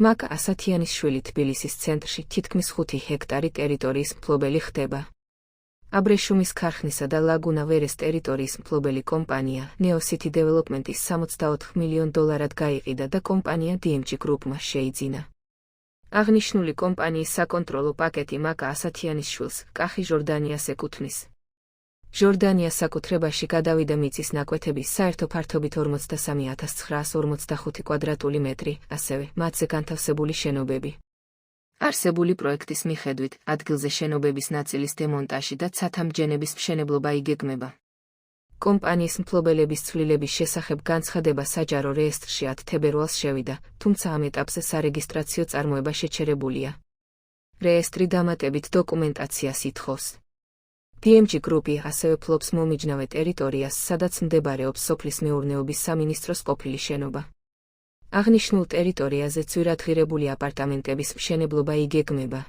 მაკა ასათიანის შვილი თბილისის ცენტრში თითქმის 5 ჰექტარი ტერიტორიის მფლობელი ხდება. აბრეშუმის ქარხნისა და ლაგუნა ვერეს ტერიტორიის მფლობელი კომპანია Neo City Development-ის $64 მილიონ გაიყიდა და კომპანია DMG Group-მა შეიძინა. აღნიშნული კომპანიის საკონტროლო პაკეტი მაკა ასათიანის შვილს, კახი ჟორდანიას ეკუთვნის. ჟორდანიას საკუთრებაში გადავიდა მიწის ნაკვეთების საერთო ფართობით 43,945 კვადრატული მეტრი, ასევე მათზე განთავსებული შენობები. არსებული პროექტის მიხედვით, ადგილზე შენობების ნაწილის დემონტაჟი და ცათამბჯენების მშენებლობა იგეგმება. კომპანიის მფლობელების ცვლილების შესახებ განცხადება საჯარო რეესტრში 10 თებერვალს შევიდა, თუმცა ამ ეტაპზე სარეგისტრაციო წარმოება შეჩერებულია. რეესტრი დამატებით დოკუმენტაციას ითხოვს. DMG Group-ი ასევე ფლობს მომიჯნავე ტერიტორიას, სადაც მდებარეობს სოფლის მეურნეობის სამინისტროს ყოფილი შენობა. აღნიშნულ ტერიტორიაზე ძვირადღირებული აპარტამენტების მშენებლობა იგეგმება.